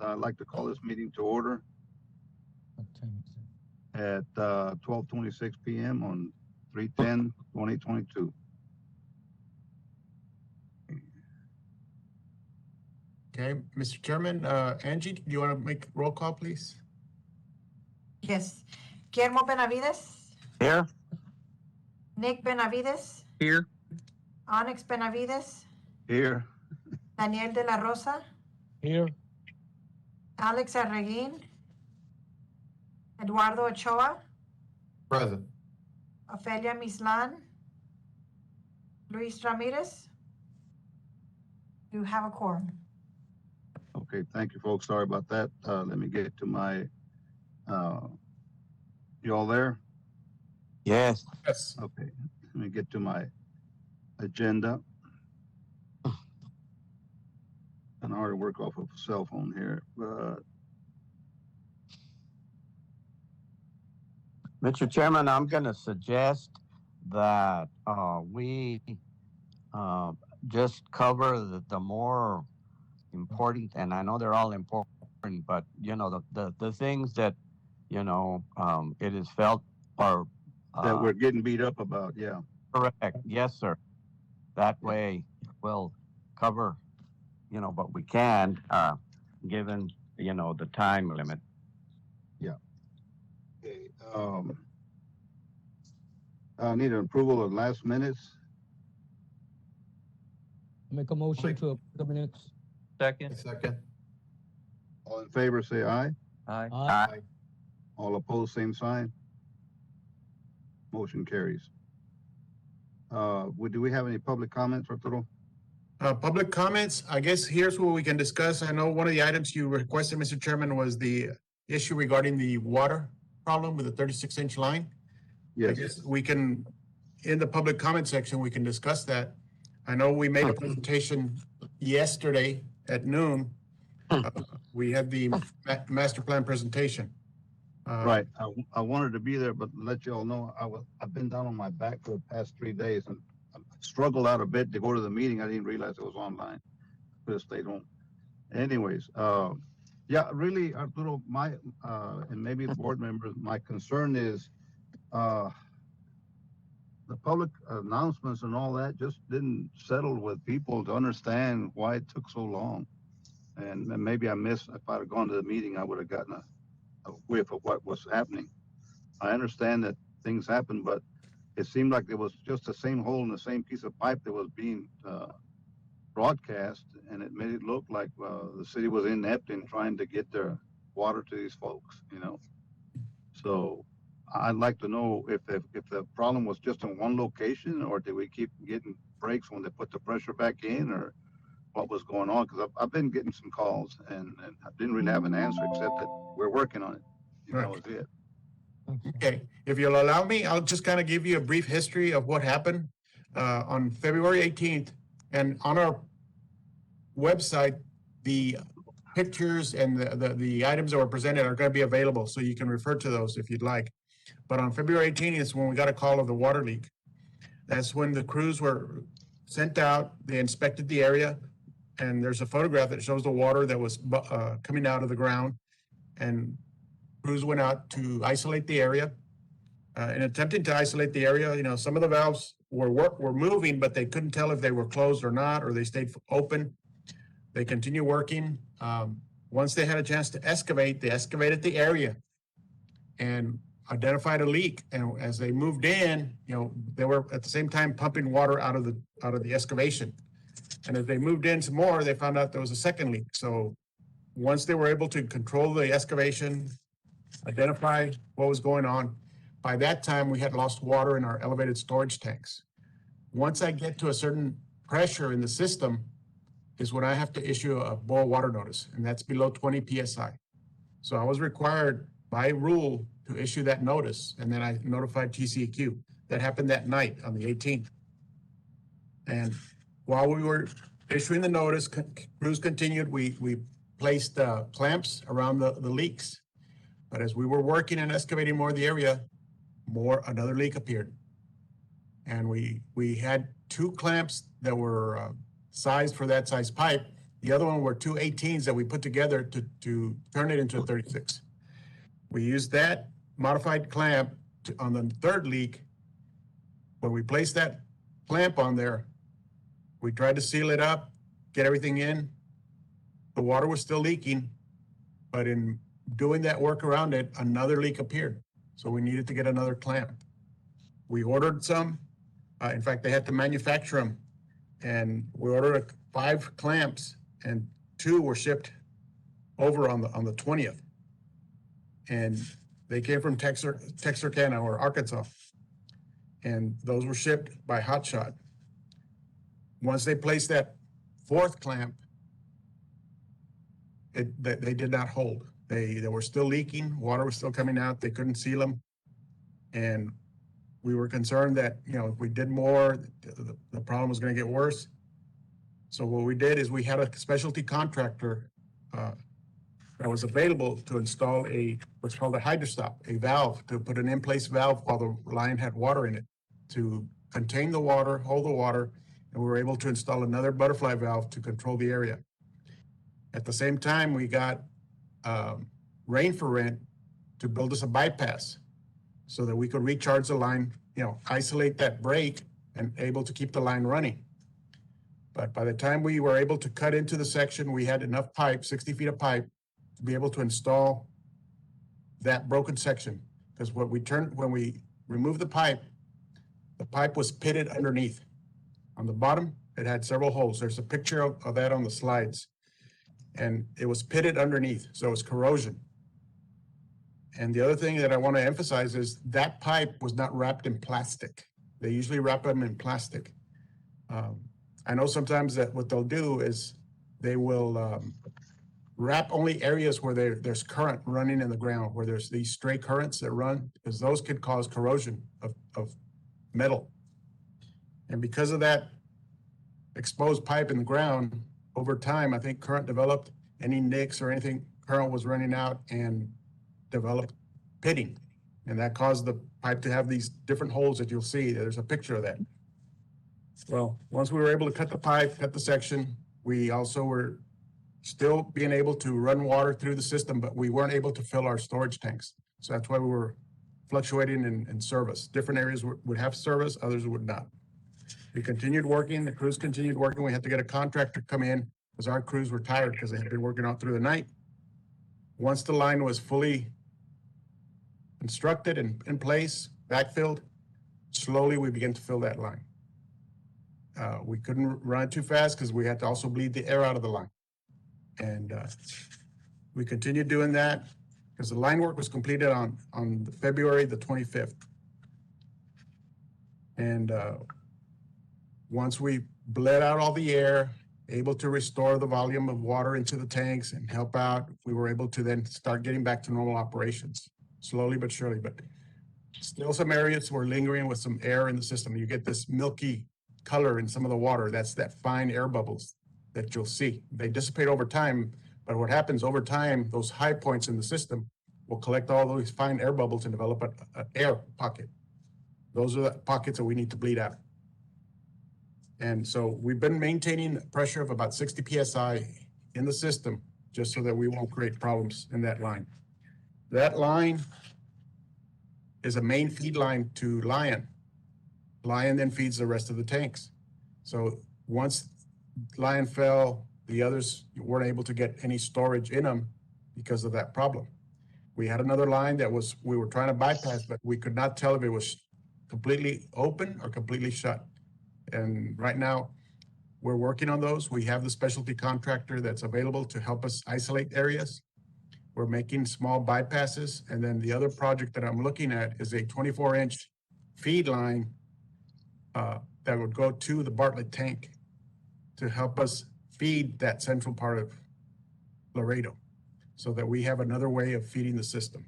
I'd like to call this meeting to order What time is it? at 12:26 p.m. on 3/10/2022. Okay, Mr. Chairman, Angie, do you want to make roll call, please? Yes. Guillermo Benavides, Here. Nick Benavides, Here. Onyx Benavides, Here, Daniel de la Rosa, Here. Alex Arreguin, Eduardo Ochoa, Present. Ofelia Mislan, Luis Ramirez. You have a quorum. okay, thank you, folks. Sorry about that. Let me get to my, you all there? Yes. Yes. Okay, let me get to my agenda. An hour to work off of a cell phone here, but Mr. Chairman, I'm going to suggest that we just cover the more important, and I know they're all important, but you know the things that it is felt are that we're getting beat up about, yeah. correct. Yes, sir. That way we'll cover what we can, given the time limit. Okay, I need an approval of last minutes. Make a motion to approve the minutes. Second. Second. All in favor, say aye. Aye. Aye. All opposed, same sign. Motion carries. Do we have any public comments, Arturo? Public comments, I guess here's what we can discuss. I know one of the items you requested, Mr. Chairman, was the issue regarding the water problem with the 36-inch line. I Yes, guess we can, in the public comment section, we can discuss that. I know we made a presentation yesterday at noon. We had the master plan presentation. right. I wanted to be there, but let you all know, I've been down on my back for the past 3 days and I struggled out a bit to go to the meeting. I didn't realize it was online. Could have stayed home. Anyways, yeah, really, Arturo, my, and maybe the board members, my concern is, the public announcements and all that just didn't settle with people to understand why it took so long. And maybe I missed, if I'd have gone to the meeting, I would have gotten a whiff of what was happening. I understand that things happen, but it seemed like there was just the same hole in the same piece of pipe that was being broadcast, and it made it look like the city was inept in trying to get their water to these folks, So I'd like to know if the problem was just in one location, or did we keep getting breaks when they put the pressure back in, or what was going on? Because I've been getting some calls, and I didn't really have an answer except that we're working on it. That was it. Okay, if you'll allow me, I'll just kind of give you a brief history of what happened on February 18th. And on our website, the pictures and the items that were presented are going to be available, so you can refer to those if you'd like. But on February 18th is when we got a call of the water leak. That's when the crews were sent out. They inspected the area, and there's a photograph that shows the water that was coming out of the ground. And crews went out to isolate the area. In attempting to isolate the area, some of the valves were moving, but they couldn't tell if they were closed or not, or they stayed open. They continued working. Once they had a chance to excavate, they excavated the area and identified a leak. And as they moved in, they were at the same time pumping water out of the excavation. And as they moved in some more, they found out there was a second leak. So once they were able to control the excavation, identify what was going on, by that time we had lost water in our elevated storage tanks. Once I get to a certain pressure in the system is when I have to issue a boil water notice, and that's below 20 PSI. So I was required by rule to issue that notice, and then I notified TCEQ. That happened that night on the 18th. And while we were issuing the notice, crews continued. We placed clamps around the leaks. But as we were working and excavating more of the area, another leak appeared. And we had two clamps that were sized for that size pipe, The other one were two 18s that we put together to turn it into a 36. We used that modified clamp on the third leak. When we placed that clamp on there, we tried to seal it up, get everything in. The water was still leaking, but in doing that work around it, another leak appeared. So we needed to get another clamp. We ordered some. In fact, they had to manufacture them. And we ordered 5 clamps, and 2 were shipped over on the 20th. And they came from Texarkana or Arkansas. And those were shipped by Hot Shot. Once they placed that 4th clamp, they did not hold. They were still leaking, water was still coming out, they couldn't seal them. And we were concerned that, you know, if we did more, the problem was gonna get worse. So what we did is we had a specialty contractor that was available to install what's called a hydrostop, a valve, to put an in-place valve while the line had water in it, to contain the water, hold the water, and we were able to install another butterfly valve to control the area. At the same time, we got Rain for Rent to build us a bypass so that we could recharge the line, you know, isolate that break and able to keep the line running. But by the time we were able to cut into the section, we had enough pipe, 60 feet of pipe, to be able to install that broken section. Because when we removed the pipe was pitted underneath. On the bottom, it had several holes. There's a picture of that on the slides. And it was pitted underneath, so it was corrosion. And the other thing that I want to emphasize is that pipe was not wrapped in plastic. They usually wrap them in plastic. I know sometimes that what they'll do is they will wrap only areas where there's current running in the ground, where there's these stray currents that run, because those could cause corrosion of metal. And because of that exposed pipe in the ground, over time, I think current developed, any nicks or anything, current was running out and developed pitting. And that caused the pipe to have these different holes that you'll see. There's a picture of that. Well, once we were able to cut the pipe, cut the section, we also were still being able to run water through the system, but we weren't able to fill our storage tanks. So that's why we were fluctuating in service. Different areas would have service, others would not. We continued working, the crews continued working. We had to get a contractor come in because our crews were tired because they had been working out through the night. Once the line was fully constructed and in place, backfilled, slowly we began to fill that line. We couldn't run too fast because we had to also bleed the air out of the line. And we continued doing that because the line work was completed on February the 25th. And once we bled out all the air, able to restore the volume of water into the tanks and help out, we were able to then start getting back to normal operations, slowly but surely. But still some areas were lingering with some air in the system. You get this milky color in some of the water. That's that fine air bubbles that you'll see. They dissipate over time, but what happens over time, those high points in the system will collect all those fine air bubbles and develop an air pocket. Those are the pockets that we need to bleed out. And so we've been maintaining a pressure of about 60 PSI in the system, just so that we won't create problems in that line. That line is a main feed line to Lion. Lion then feeds the rest of the tanks. So once Lion fell, the others weren't able to get any storage in them because of that problem. We had another line that we were trying to bypass, but we could not tell if it was completely open or completely shut. And right now, we're working on those. We have the specialty contractor that's available to help us isolate areas. We're making small bypasses. And then the other project that I'm looking at is a 24-inch feed line that would go to the Bartlett tank to help us feed that central part of Laredo, so that we have another way of feeding the system.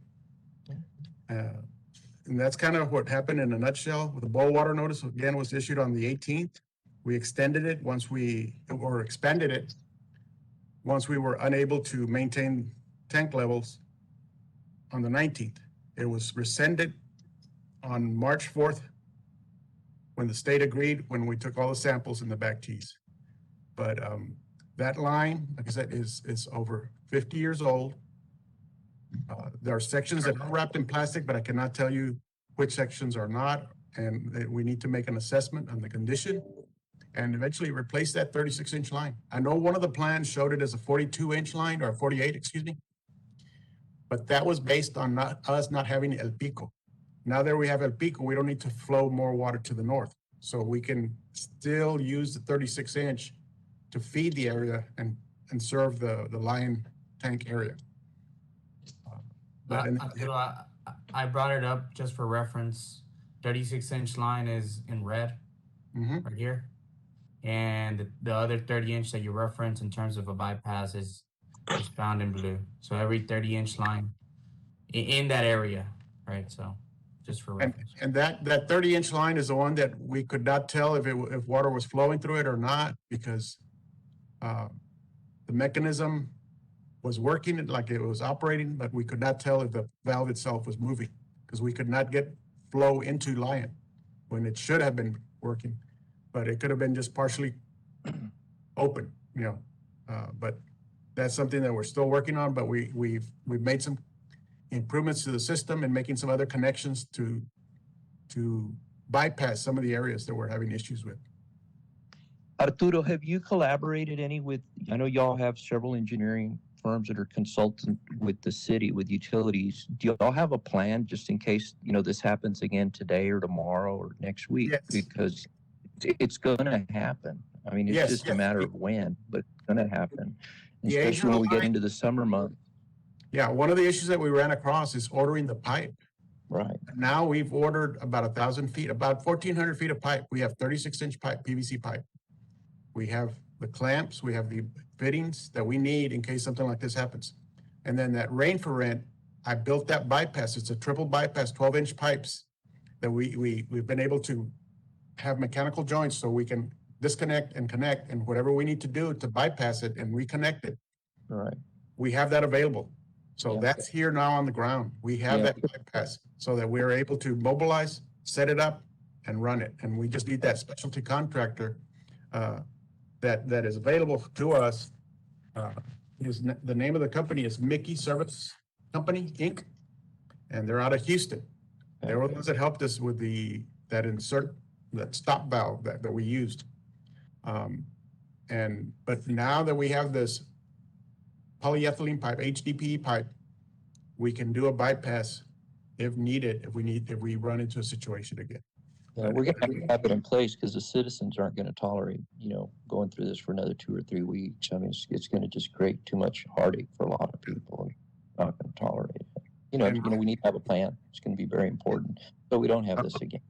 And that's kind of what happened in a nutshell. The boil water notice, again, was issued on the 18th. We extended it expanded it once we were unable to maintain tank levels on the 19th. It was rescinded on March 4th when the state agreed, when we took all the samples in the back tees. But That line, like I said, is over 50 years old. There are sections that are wrapped in plastic, but I cannot tell you which sections are not. And we need to make an assessment on the condition and eventually replace that 36-inch line. I know one of the plans showed it as a 42-inch line or 48, excuse me. But that was based on us not having El Pico. Now that we have El Pico, we don't need to flow more water to the north. So we can still use the 36-inch to feed the area and serve the Lion tank area. But Arturo, I brought it up just for reference. 36-inch line is in red Mhm. right here. And the other 30-inch that you reference in terms of a bypass is found in blue. So every 30-inch line in that area, right? So just for reference. And that 30-inch line is the one that we could not tell if water was flowing through it or not, because the mechanism was working like it was operating, but we could not tell if the valve itself was moving, because we could not get flow into Lion when it should have been working, but it could have been just partially open, you know. But that's something that we're still working on, but we've made some improvements to the system and making some other connections to bypass some of the areas that we're having issues with. Arturo, have you collaborated any with, I know y'all have several engineering firms that are consultant with the city, with utilities. Do y'all have a plan just in case, you know, this happens again today or tomorrow or next week? Yes. Because it's gonna happen. I mean, it's Yes, just a yes. matter of when, but it's gonna happen. The age Especially of when we the get line- into the summer month, Yeah, one of the issues that we ran across is ordering the pipe. right? Now we've ordered about 1,000 feet, about 1,400 feet of pipe. We have 36-inch pipe, PVC pipe. We have the clamps, we have the fittings that we need in case something like this happens. And then that rain for rent, I built that bypass. It's a triple bypass, 12-inch pipes that we've been able to have mechanical joints so we can disconnect and connect, and whatever we need to do to bypass it and reconnect it, Right. we have that available. So Yeah. that's here now on the ground. We have Yeah. that bypass so that we're able to mobilize, set it up, and run it. And we just need that specialty contractor that is available to us. The name of the company is Mickey Service Company, Inc., and they're out of Houston. They were the ones that helped us with that stop valve that we used. But now that we have this polyethylene pipe, HDPE pipe, we can do a bypass if needed, if we run into a situation again. Yeah, we're gonna have to have it in place because the citizens aren't gonna tolerate, you know, going through this for another 2 or 3 weeks. I mean, it's gonna just create too much heartache for a lot of people. Not gonna tolerate it. You know, we need to have a plan. It's gonna be very important, so we don't have this again.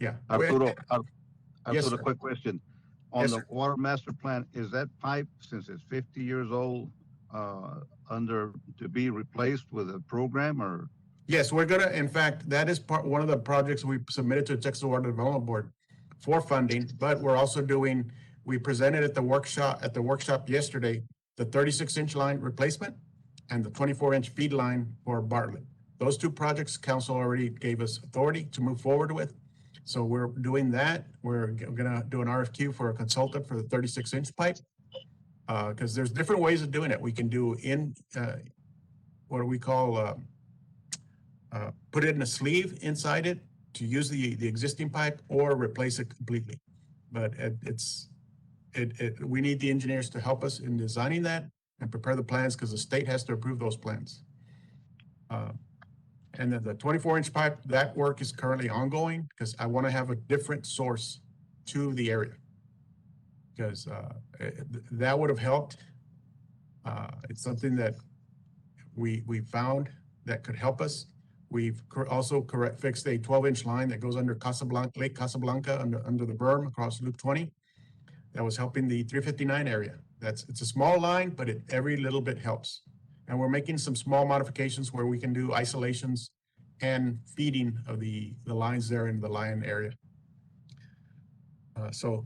Yeah. Arturo, Yes, Arturo, sir. quick question. On Yes, the sir. water master plan, is that pipe, since it's 50 years old, to be replaced with a program or? Yes, we're gonna, in fact, that is one of the projects we submitted to the Texas Water Development Board for funding, but we're also we presented at the workshop yesterday, the 36-inch line replacement and the 24-inch feed line for Bartlett. Those 2 projects, council already gave us authority to move forward with. So we're doing that. We're gonna do an RFQ for a consultant for the 36-inch pipe. Because there's different ways of doing it. We can do what do we call, put it in a sleeve inside it to use the existing pipe or replace it completely. But we need the engineers to help us in designing that and prepare the plans because the state has to approve those plans. And then the 24-inch pipe, that work is currently ongoing because I want to have a different source to the area. Because that would have helped. It's something that we found that could help us. We've also fixed a 12-inch line that goes under Lake Casablanca under the berm across Loop 20. That was helping the 359 area. It's a small line, but every little bit helps. And we're making some small modifications where we can do isolations and feeding of the lines there in the Lion area. So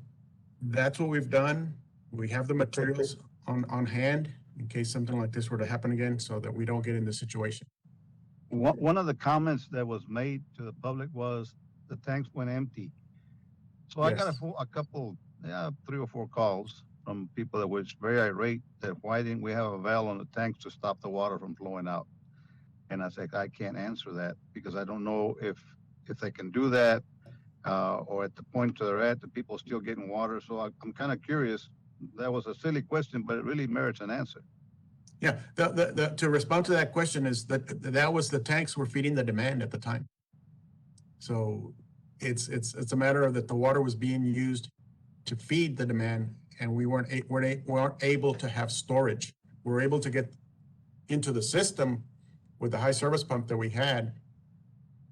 that's what we've done. We have the materials on hand in case something like this were to happen again so that we don't get in this situation. One of the comments that was made to the public was the tanks went empty. So I got Yes. a couple, 3 or 4 calls from people that was very irate that why didn't we have a valve on the tanks to stop the water from flowing out? And I said, I can't answer that because I don't know if they can do that, or at the point they're at, the people still getting water. So I'm kind of curious. That was a silly question, but it really merits an answer. Yeah, to respond to that question is that was the tanks were feeding the demand at the time. So it's a matter of that the water was being used to feed the demand, and we weren't able to have storage. We were able to get into the system with the high service pump that we had,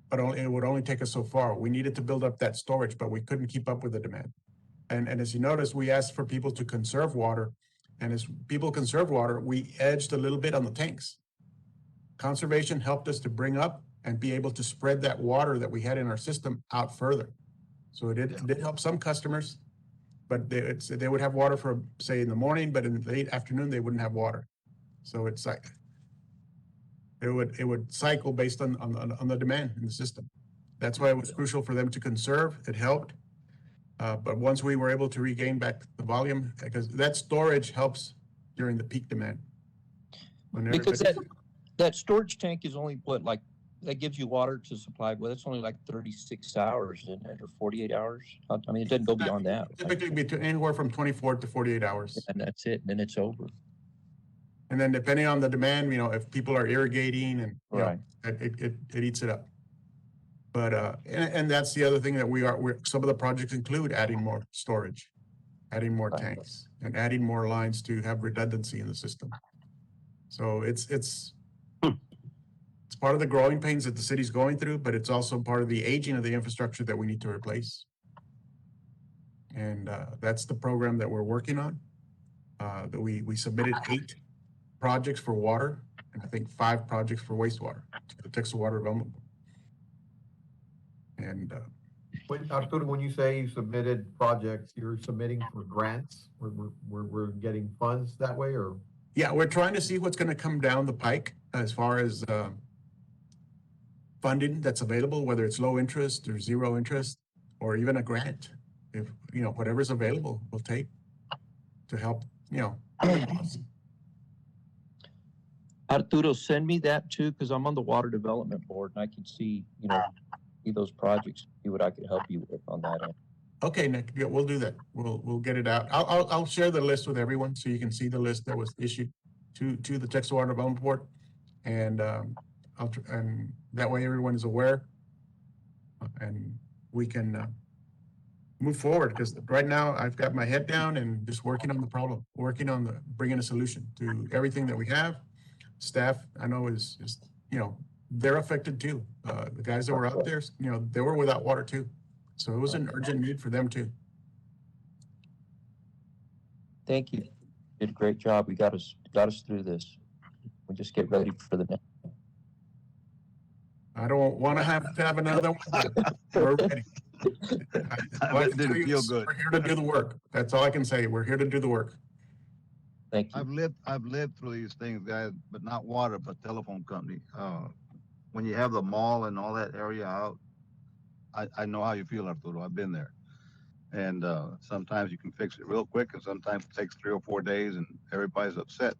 but it would only take us so far. We needed to build up that storage, but we couldn't keep up with the demand. And as you notice, we asked for people to conserve water. And as people conserve water, we edged a little bit on the tanks. Conservation helped us to bring up and be able to spread that water that we had in our system out further. So it did help some customers, but they would have water for, say, in the morning, but in the late afternoon, they wouldn't have water. So it's like, it would cycle based on the demand in the system. That's why it was crucial for them to conserve. It helped. But once we were able to regain back the volume, because that storage helps during the peak demand. Because that storage tank is only what, like, that gives you water to supply, well, it's only like 36 hours, isn't it, or 48 hours? I mean, it doesn't go beyond that. Right? Typically between anywhere from 24 to 48 hours. And that's it, and then it's over. And then depending on the demand, if people are irrigating and Right. It eats it up. But and that's the other thing that some of the projects include adding more storage, adding more tanks, and adding more lines to have redundancy in the system. So it's part of the growing pains that the city's going through, but it's also part of the aging of the infrastructure that we need to replace. And that's the program that we're working on. That we submitted 8 projects for water, and I think 5 projects for wastewater to the Texas Water Development Board. And Arturo, when you say you submitted projects, you're submitting for grants? We're getting funds that way, or? yeah, we're trying to see what's going to come down the pike as far as funding that's available, whether it's low interest or zero interest, or even a grant. If whatever's available, we'll take to help. Arturo, send me that too, because I'm on the Water Development Board, and I can see those projects, see what I could help you with on that end. Okay, Nick, yeah, we'll do that. We'll get it out. I'll share the list with everyone so you can see the list that was issued to the Texas Water Development Board, and and that way everyone is aware, and we can move forward. Because right now I've got my head down and just working on the problem, working on bringing a solution to everything that we have. Staff, I know is they're affected too. The guys that were out there, they were without water too. So it was an urgent need for them too. Thank you. Did a great job. We got us through this. We just get ready for the next. I don't want to have another one. We're ready. It didn't feel good. We're here to do the work. That's all I can say. We're here to do the work. Thank you. I've lived through these things, guys, but not water, but telephone company. When you have the mall and all that area out, I know how you feel, Arturo. I've been there. And sometimes you can fix it real quick, and sometimes it takes 3 or 4 days, and everybody's upset.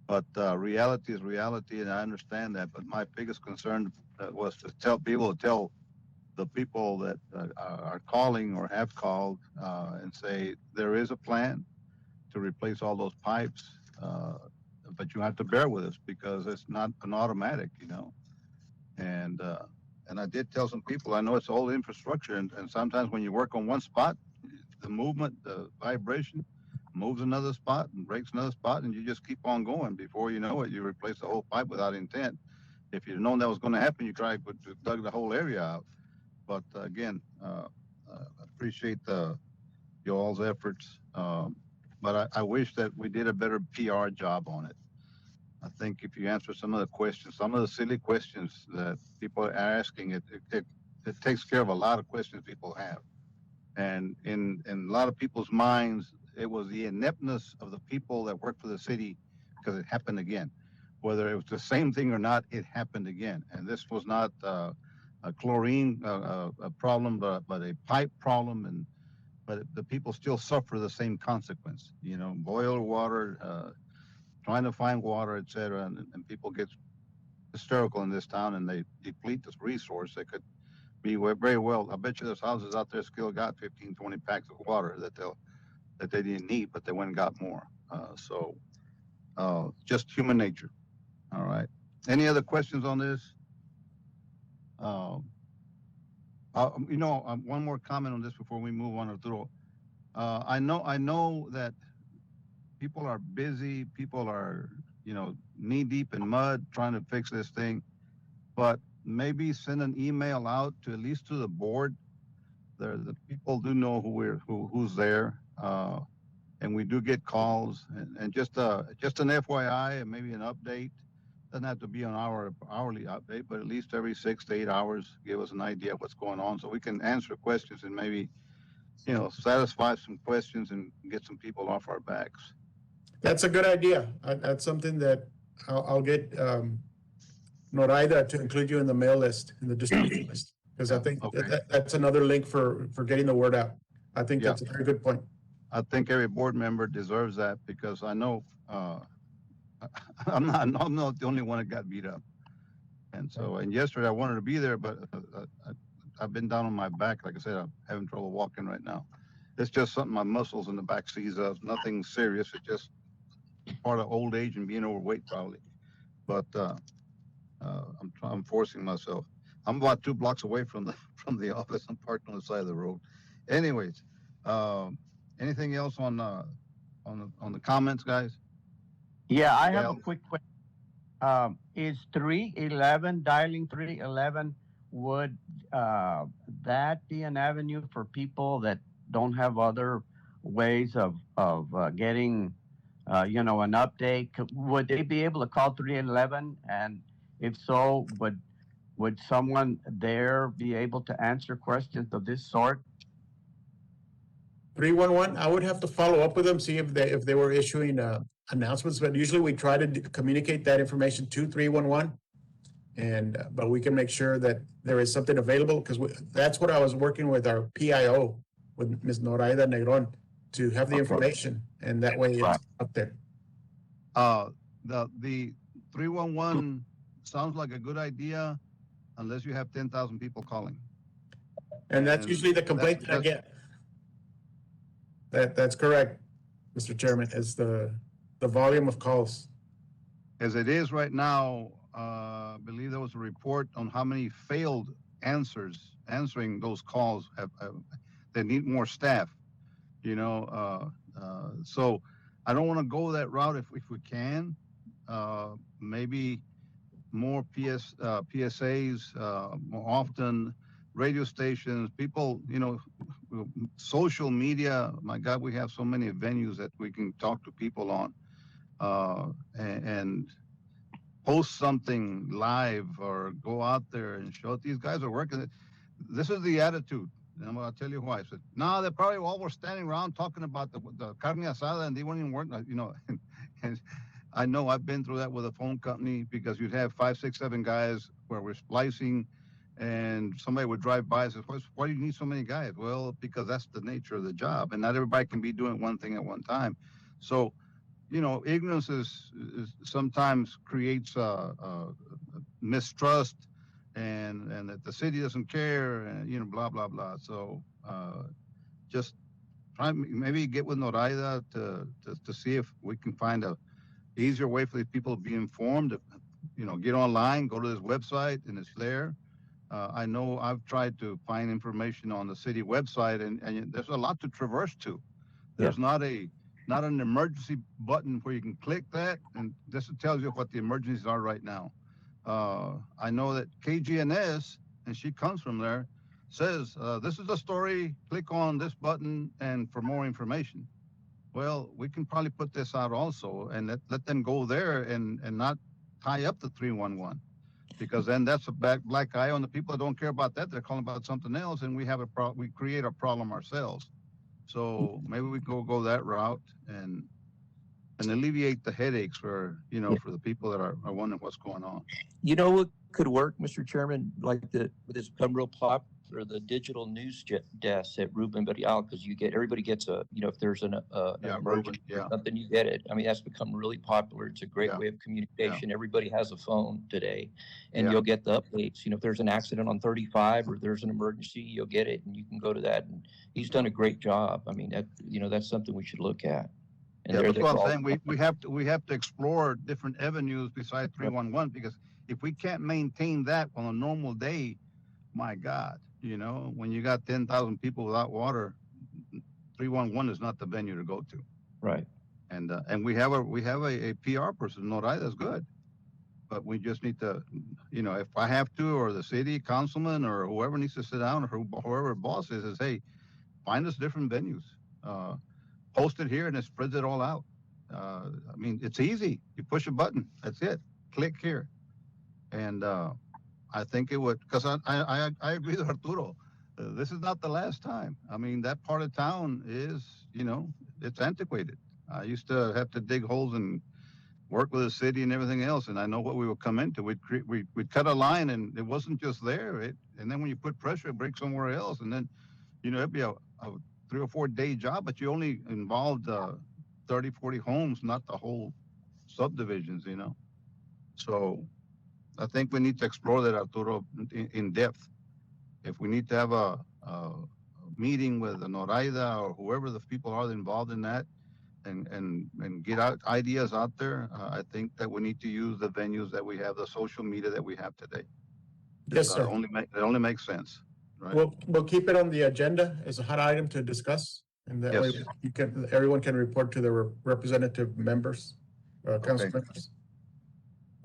But reality is reality, and I understand that. But my biggest concern was to tell the people that are calling or have called and say there is a plan to replace all those pipes, but you have to bear with us because it's not an automatic, And I did tell some people, I know it's old infrastructure, and sometimes when you work on one spot, the movement, the vibration moves another spot and breaks another spot, and you just keep on going. Before you know it, you replace the whole pipe without intent. If you'd known that was going to happen, you dug the whole area out. But again, appreciate y'all's efforts. But I wish that we did a better PR job on it. I think if you answer some of the questions, some of the silly questions that people are asking, it takes care of a lot of questions people have. And in a lot of people's minds, it was the ineptness of the people that work for the city because it happened again. Whether it was the same thing or not, it happened again. And this was not a chlorine problem, but a pipe problem. but the people still suffer the same consequence. You know, boil water, trying to find water, etc., and people get hysterical in this town and they deplete this resource. They could be very well. I bet you there's houses out there still got 15, 20 packs of water that they didn't need, but they went and got more. Just human nature. All right. Any other questions on this? One more comment on this before we move on, Arturo. I know that people are busy. People are, knee deep in mud trying to fix this thing. But maybe send an email out to at least to the board. The people do know who's there, and we do get calls. And just an FYI and maybe an update. Doesn't have to be an hourly update, but at least every 6 to 8 hours, give us an idea of what's going on, so we can answer questions and maybe, satisfy some questions and get some people off our backs. That's a good idea. That's something that I'll get Noraida to include you in the mail list, in the distribution list, because I think Okay. that's another link for getting the word out. I think Yeah. that's a very good point. I think every board member deserves that because I know I'm not the only one that got beat up. And yesterday I wanted to be there, but I've been down on my back. Like I said, I'm having trouble walking right now. It's just something my muscles in the back seize up. Nothing serious. It's just part of old age and being overweight probably. But I'm forcing myself. I'm about 2 blocks away from the office. I'm parked on the side of the road. Anyways, anything else on the comments, guys? Yeah, I have Yeah. a quick question. Is 311, dialing 311, would that be an avenue for people that don't have other ways of getting, an update? Would they be able to call 311? And if so, would someone there be able to answer questions of this sort? 311, I would have to follow up with them, see if they were issuing announcements, but usually we try to communicate that information to 311. But we can make sure that there is something available, because that's what I was working with our PIO, with Ms. Noraida Negron, to have the Okay. information, and that way Right. it's up there. The 311 sounds like a good idea unless you have 10,000 people calling. And that's And usually the complaint that I get. That's correct, Mr. Chairman, is the volume of calls. As it is right now, I believe there was a report on how many failed answering those calls they need more staff, so I don't want to go that route if we can. Maybe more PSAs more often, radio stations, people, social media. My God, we have so many venues that we can talk to people on, and post something live or go out there and show it. These guys are working. This is the attitude. And I'm going to tell you why. I said, no, they probably all were standing around talking about the carne asada and they weren't even working, and I know I've been through that with a phone company, because you'd have 5, 6, 7 guys where we're splicing, and somebody would drive by and say, why do you need so many guys? Well, because that's the nature of the job, and not everybody can be doing one thing at one time. So, ignorance is sometimes creates mistrust, and that the city doesn't care, and blah blah blah. So just try maybe get with Noraida to see if we can find a easier way for these people to be informed. Get online, go to this website, and it's there. I know I've tried to find information on the city website, and there's a lot to traverse to. There's not an emergency button where you can click that, and this tells you what the emergencies are right now. I know that KGNS, and she comes from there, says, this is the story, click on this button and for more information. Well, we can probably put this out also and let them go there and not tie up the 311, because then that's a black eye on the people that don't care about that. They're calling about something else, and we create a problem ourselves. So maybe we go that route and alleviate the headaches for for the people that are wondering what's going on. You know what could work, Mr. Chairman, like with this Pembroke or the digital news desk at Ruben Berrial, because everybody gets a, if there's an Yeah, emergency Ruben, or yeah. something, you get it. I mean, that's become really popular. It's a great Yeah. way of communication. Everybody has a phone today, and Yeah. you'll get the updates. If there's an accident on 35 or there's an emergency, you'll get it, and you can go to that. And he's done a great job. I mean, that's something we should look at. And Yeah, they're that's what I'm all- saying. We have to explore different avenues besides 311, because if we can't maintain that on a normal day, my God, when you got 10,000 people without water, 311 is not the venue to go to. Right. And we have a PR person, Noray, that's good. But we just need to, if I have to, or the city councilman or whoever needs to sit down, or whoever boss is, hey, find us different venues. Post it here and it spreads it all out. I mean, it's easy. You push a button. That's it. Click here. And I think it would, because I agree with Arturo. This is not the last time. I mean, that part of town is, it's antiquated. I used to have to dig holes and work with the city and everything else, and I know what we would come into. We'd cut a line, and it wasn't just there. And then when you put pressure, it breaks somewhere else, and then, it'd be a 3 or 4 day job, but you only involved 30, 40 homes, not the whole subdivisions, So I think we need to explore that, Arturo, in depth. If we need to have a meeting with Noraida or whoever the people are involved in that, and get out ideas out there, I think that we need to use the venues that we have, the social media that we have today. Yes, sir. It only makes sense, right? We'll keep it on the agenda as a hot item to discuss, and that way Yes. everyone can report to their representative members, council Okay. members.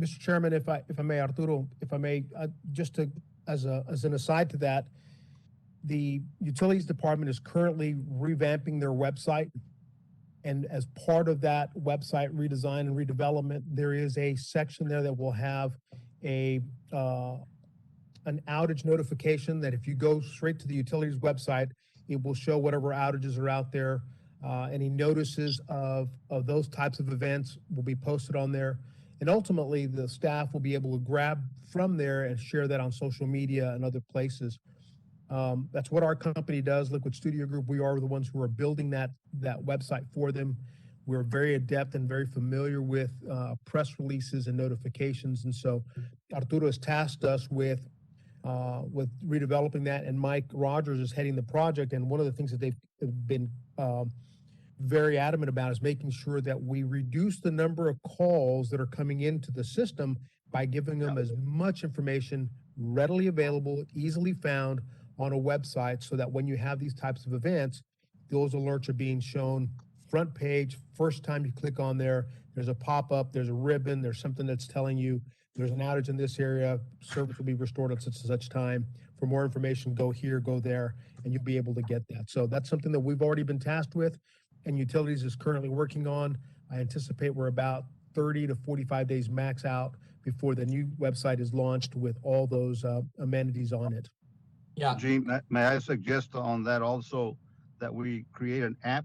Mr. Chairman, if I may, Arturo, just to, as an aside to that, the Utilities Department is currently revamping their website. And as part of that website redesign and redevelopment, there is a section there that will have an outage notification that if you go straight to the utilities website, it will show whatever outages are out there. Any notices of those types of events will be posted on there. And ultimately, the staff will be able to grab from there and share that on social media and other places. That's what our company does, Liquid Studio Group. We are the ones who are building that website for them. We're very adept and very familiar with press releases and notifications. And so Arturo has tasked us with redeveloping that, and Mike Rogers is heading the project. And one of the things that they've been very adamant about is making sure that we reduce the number of calls that are coming into the system by giving them as much information readily available, easily found on a website, so that when you have these types of events, those alerts are being shown front page. First time you click on there, there's a pop-up, there's a ribbon, there's something that's telling you there's an outage in this area, service will be restored at such and such time. For more information, go here, go there, and you'll be able to get that. So that's something that we've already been tasked with, and Utilities is currently working on. I anticipate we're about 30 to 45 days max out before the new website is launched with all those amenities on it. Yeah. Gene, may I suggest on that also that we create an app?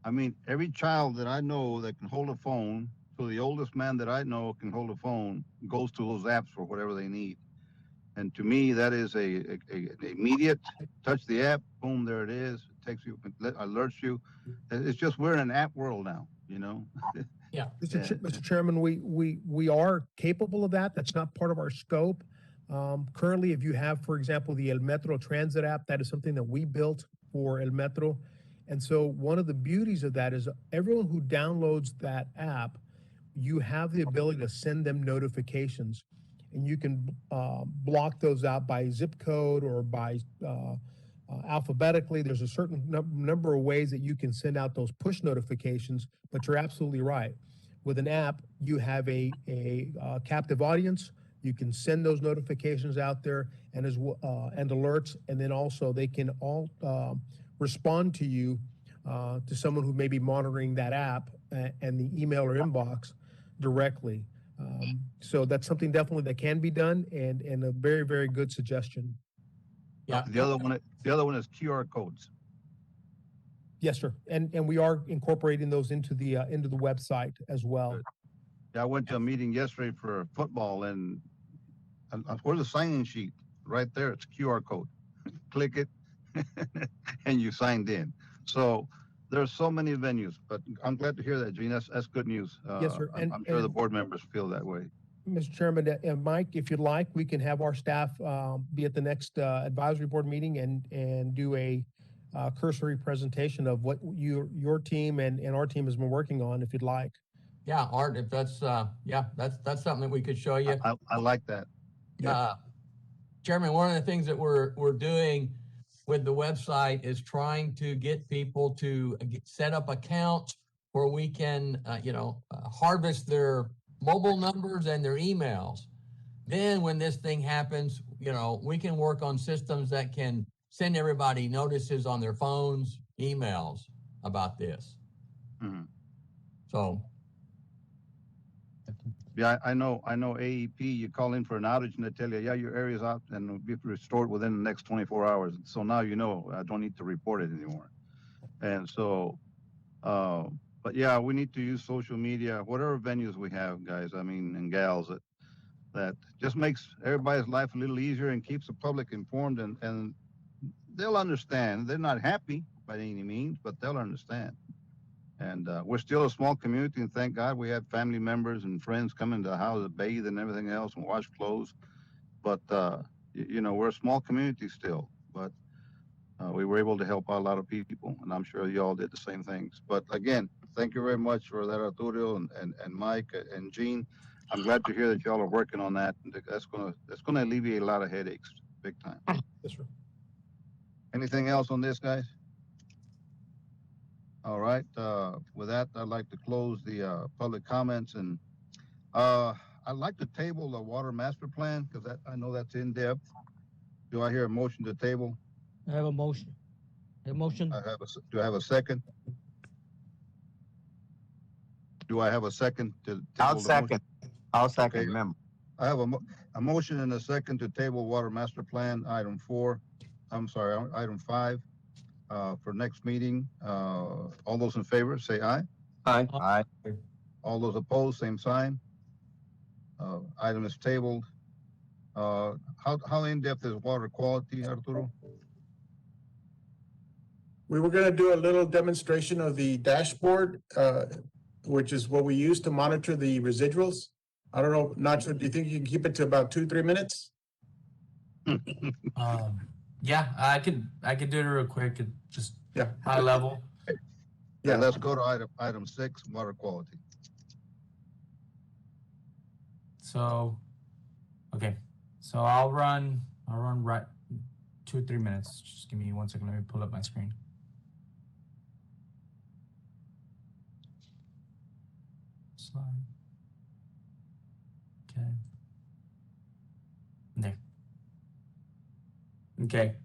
I mean, every child that I know that can hold a phone, to the oldest man that I know can hold a phone, goes to those apps for whatever they need. And to me, that is a immediate touch the app, boom, there it is. It takes you, alerts you. It's just, we're in an app world now, Yeah. Mr. Chairman, we are capable of that. That's not part of our scope. Currently, if you have, for example, the El Metro Transit app, that is something that we built for El Metro. And so one of the beauties of that is everyone who downloads that app, you have the ability to send them notifications, and you can block those out by zip code or by alphabetically. There's a certain number of ways that you can send out those push notifications, but you're absolutely right. With an app, you have a captive audience. You can send those notifications out there and alerts, and then also they can all respond to you, to someone who may be monitoring that app and the email or inbox directly. So that's something definitely that can be done, and a very, very good suggestion. Yeah. The other one is QR codes. Yes, sir. And we are incorporating those into the website as well. Good. Yeah, I went to a meeting yesterday for football, and where's the sign-in sheet? Right there, it's QR code. click it, and you signed in. So there's so many venues, but I'm glad to hear that, Gene. That's good news. Yes, sir. I'm sure the board members feel that way. Mr. Chairman, and Mike, if you'd like, we can have our staff be at the next advisory board meeting and do a cursory presentation of what your team and our team has been working on, if you'd like. Yeah, Art, if that's, that's something that we could show you. I like that. Chairman, one of the things that we're doing with the website is trying to get people to set up accounts where we can, harvest their mobile numbers and their emails. Then when this thing happens, we can work on systems that can send everybody notices on their phones, emails about this. Mhm. So, Yeah, I know AEP, you call in for an outage and they tell you, yeah, your area's out and it'll be restored within the next 24 hours. So now you know, I don't need to report it anymore. And so, but yeah, we need to use social media, whatever venues we have, guys, and gals, that just makes everybody's life a little easier and keeps the public informed and they'll understand. They're not happy by any means, but they'll understand. And we're still a small community, and thank God we have family members and friends coming to the house to bathe and everything else and wash clothes. But we're a small community still. But we were able to help out a lot of people, and I'm sure you all did the same things. But again, thank you very much for that, Arturo and Mike and Gene. I'm glad to hear that y'all are working on that. That's gonna alleviate a lot of headaches, big time. Yes, sir. Anything else on this, guys? All right, with that, I'd like to close the public comments and I'd like to table the water master plan because I know that's in depth. Do I hear a motion to table? I have a motion. A motion? Do I have a second? Do I have a second to? I'll table the motion? second. I'll second, Okay. member. I have a motion and a second to table water master plan, item 5, for next meeting. All those in favor, say aye. Aye. Aye. All those opposed, same sign. Item is tabled. How in-depth is water quality, Arturo? We were gonna do a little demonstration of the dashboard, which is what we use to monitor the residuals. I don't know, Nacho, do you think you can keep it to about 2-3 minutes? Yeah, I could do it real quick, just Yeah. high level. Yeah, let's go to item 6, water quality. So, okay, so I'll run right 2-3 minutes. Just give me 1 second. Let me pull up my screen. Slide. Okay. There. Okay.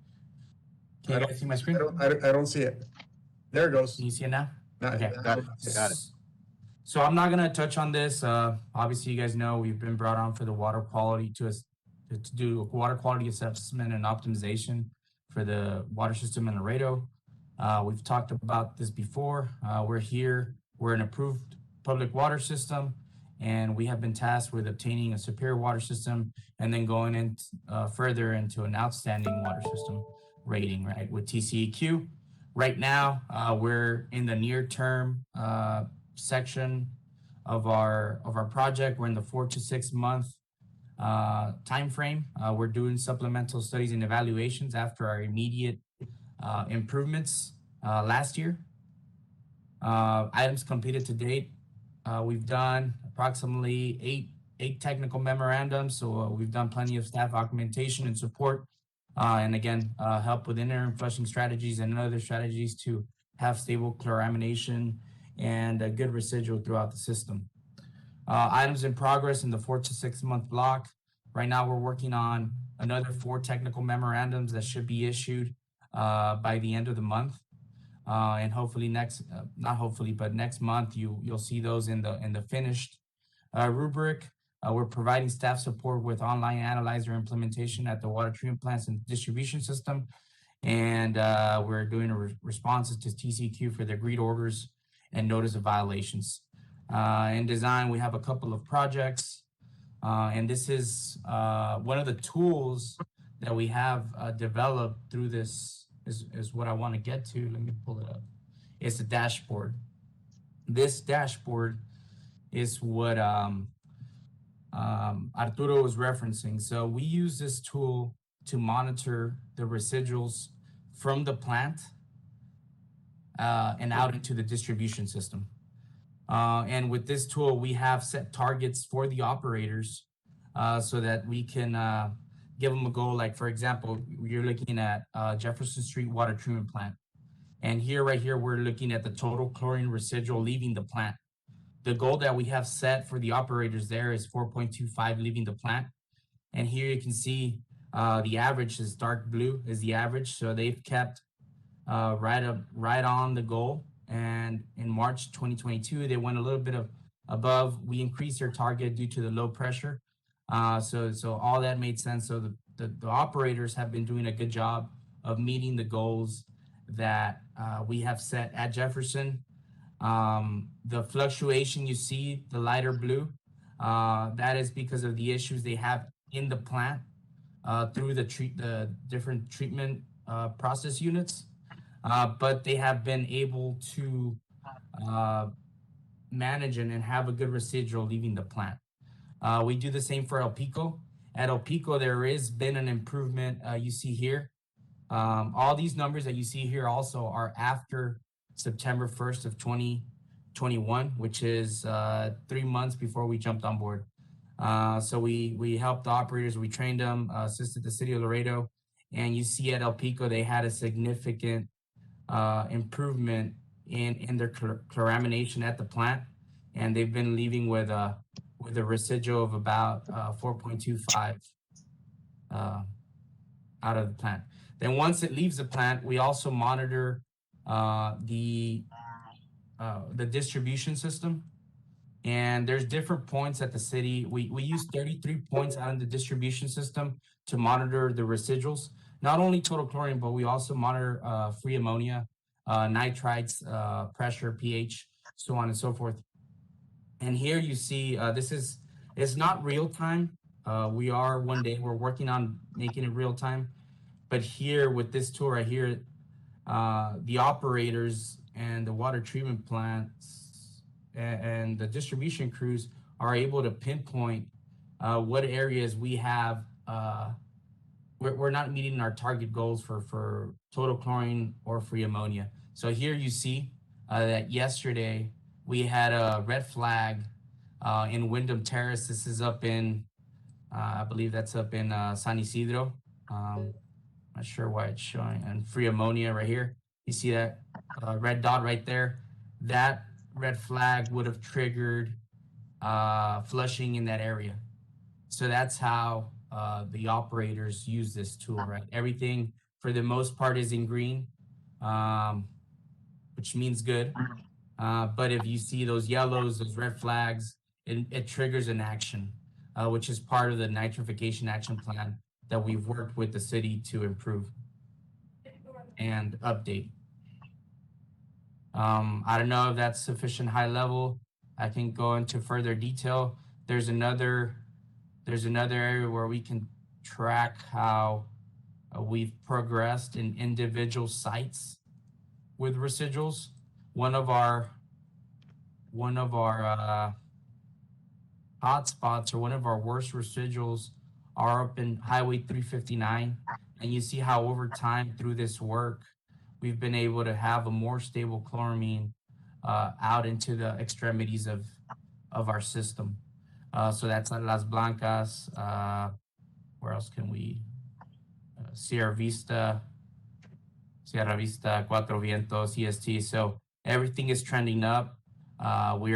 Can you guys see my screen? I don't see it. There it goes. Can you see it now? Okay. Got it. So I'm not gonna touch on this. Obviously, you guys know we've been brought on for the water quality to do a water quality assessment and optimization for the water system in Laredo. We've talked about this before. We're here. We're an approved public water system, and we have been tasked with obtaining a superior water system and then going in further into an outstanding water system rating, right, with TCEQ. Right now, we're in the near term section of our project. We're in the 4 to 6 month time frame. We're doing supplemental studies and evaluations after our immediate improvements last year. Items completed to date. We've done approximately eight technical memorandums. So we've done plenty of staff augmentation and support. And again, help with interim flushing strategies and other strategies to have stable chloramination and a good residual throughout the system. Items in progress in the 4 to 6 month block. Right now, we're working on another 4 technical memorandums that should be issued by the end of the month. And hopefully next month, you'll see those in the finished rubric. We're providing staff support with online analyzer implementation at the water treatment plants and distribution system. And we're doing responses to TCQ for the agreed orders and notice of violations. In design, we have a couple of projects. And this is one of the tools that we have developed through this is what I want to get to. Let me pull it up. It's a dashboard. This dashboard is what Arturo was referencing. So we use this tool to monitor the residuals from the plant and out into the distribution system. And with this tool, we have set targets for the operators so that we can give them a goal. Like, for example, you're looking at Jefferson Street Water Treatment Plant. And here, right here, we're looking at the total chlorine residual leaving the plant. The goal that we have set for the operators there is 4.25 leaving the plant. And here you can see the average is dark blue is the average. So they've kept right on the goal. And in March 2022, they went a little bit above. We increased their target due to the low pressure. So all that made sense. So the operators have been doing a good job of meeting the goals that we have set at Jefferson. The fluctuation you see, the lighter blue, that is because of the issues they have in the plant through the different treatment process units. But they have been able to manage and have a good residual leaving the plant. We do the same for El Pico. At El Pico, there has been an improvement you see here. All these numbers that you see here also are after September 1st of 2021, which is 3 months before we jumped on board. So we helped the operators, we trained them, assisted the city of Laredo, and you see at El Pico, they had a significant improvement in their chloramination at the plant, and they've been leaving with a residual of about 4.25 out of the plant. Then once it leaves the plant, we also monitor the distribution system. And there's different points at the city. We use 33 points out in the distribution system to monitor the residuals, not only total chlorine, but we also monitor free ammonia, nitrites, pressure, pH, so on and so forth. And here you see, it's not real time. We're working on making it real time. But here with this tool right here, the operators and the water treatment plants and the distribution crews are able to pinpoint what areas we have, we're not meeting our target goals for total chlorine or free ammonia. So here you see that yesterday we had a red flag in Wyndham Terrace. This is up in, I believe that's up in San Isidro. Not sure why it's showing. And free ammonia right here. You see that red dot right there? That red flag would have triggered flushing in that area. So that's how the operators use this tool, right? Everything for the most part is in green, which means good. But if you see those yellows, those red flags, it triggers an action, which is part of the nitrification action plan that we've worked with the city to improve and update. I don't know if that's sufficient high level. I can go into further detail. There's another area where we can track how we've progressed in individual sites with residuals. One of our hotspots or one of our worst residuals are up in Highway 359. And you see how over time through this work, we've been able to have a more stable chloramine out into the extremities of our system. So that's Las Blancas. Where else can we? Sierra Vista, Cuatro Vientos, CST. So everything is trending up. We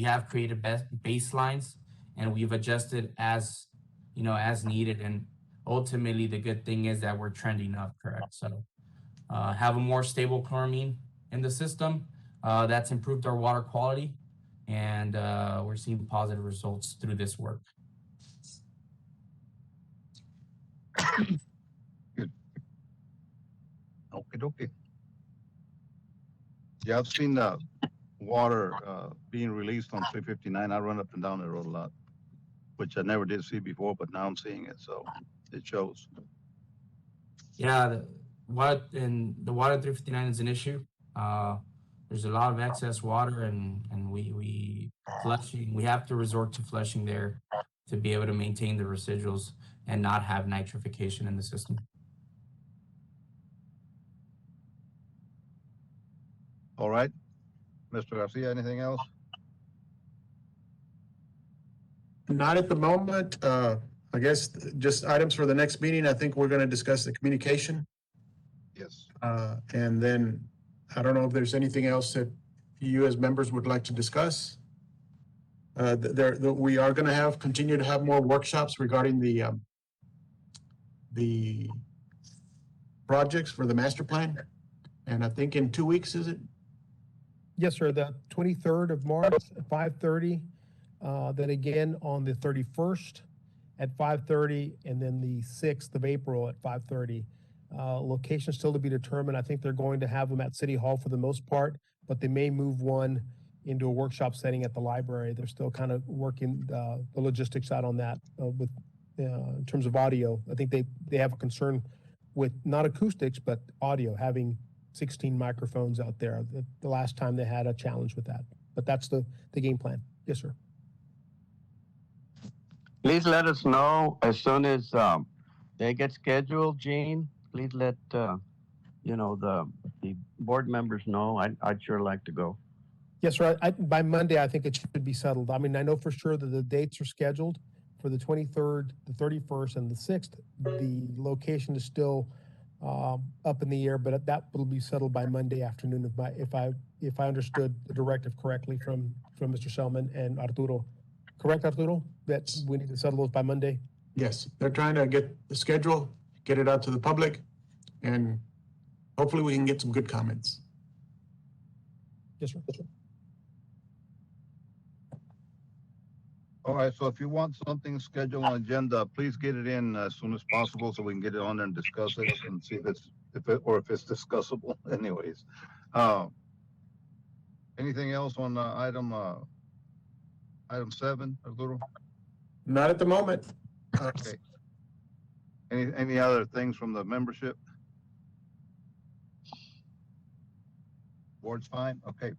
have created baselines, and we've adjusted as needed. And ultimately, the good thing is that we're trending up, correct? So have a more stable chloramine in the system. That's improved our water quality, and we're seeing positive results through this work. Good. Okay. Yeah, I've seen the water being released on 359. I run up and down the road a lot, which I never did see before, but now I'm seeing it. So it shows. Yeah, the water 359 is an issue. There's a lot of excess water and we flushing, we have to resort to flushing there to be able to maintain the residuals and not have nitrification in the system. All right. Mr. Garcia, anything else? Not at the moment. I guess just items for the next meeting. I think we're gonna discuss the communication. Yes. And then I don't know if there's anything else that you as members would like to discuss. We are gonna continue to have more workshops regarding the projects for the master plan. And I think in 2 weeks, is it? Yes, sir, the 23rd of March at 5:30. Then again on the 31st at 5:30, and then the 6th of April at 5:30. Location still to be determined. I think they're going to have them at City Hall for the most part, but they may move one into a workshop setting at the library. They're still kind of working the logistics out on that with in terms of audio. I think they have a concern with not acoustics, but audio, having 16 microphones out there. The last time they had a challenge with that, but that's the game plan. Yes, sir. Please let us know as soon as they get scheduled, Gene. Please let the board members know. I'd sure like to go. Yes, sir. By Monday, I think it should be settled. I mean, I know for sure that the dates are scheduled for the 23rd, the 31st, and the 6th. The location is still up in the air, but that will be settled by Monday afternoon if I understood the directive correctly from Mr. Selman and Arturo. Correct, Arturo? That we need to settle those by Monday? Yes, they're trying to get the schedule, get it out to the public, and hopefully we can get some good comments. Yes, sir. All right, so if you want something scheduled on agenda, please get it in as soon as possible so we can get it on there and discuss it and see if it's discussable anyways. Anything else on item 7, Arturo? Not at the moment. Okay. Any other things from the membership? Board's fine? Okay.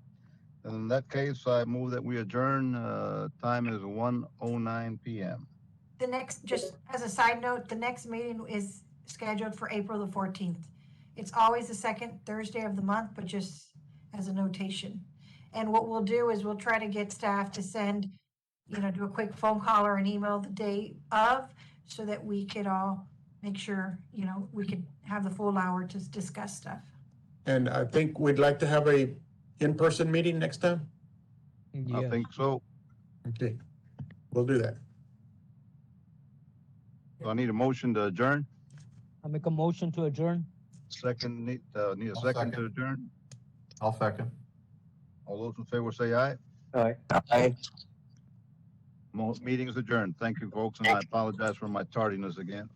In that case, I move that we adjourn. Time is 1:09 PM. The next, just as a side note, the next meeting is scheduled for April the 14th. It's always the second Thursday of the month, but just as a notation. And what we'll do is we'll try to get staff to send, do a quick phone call or an email the day of, so that we could all make sure, we could have the full hour to discuss stuff. And I think we'd like to have a in-person meeting next time. I Yes. think so. Okay, we'll do that. So I need a motion to adjourn. I make a motion to adjourn. Second, need a I'll second to second. adjourn. I'll second. All those in favor say aye. Aye. Meeting is adjourned. Thank you, folks, and I apologize for my tardiness again.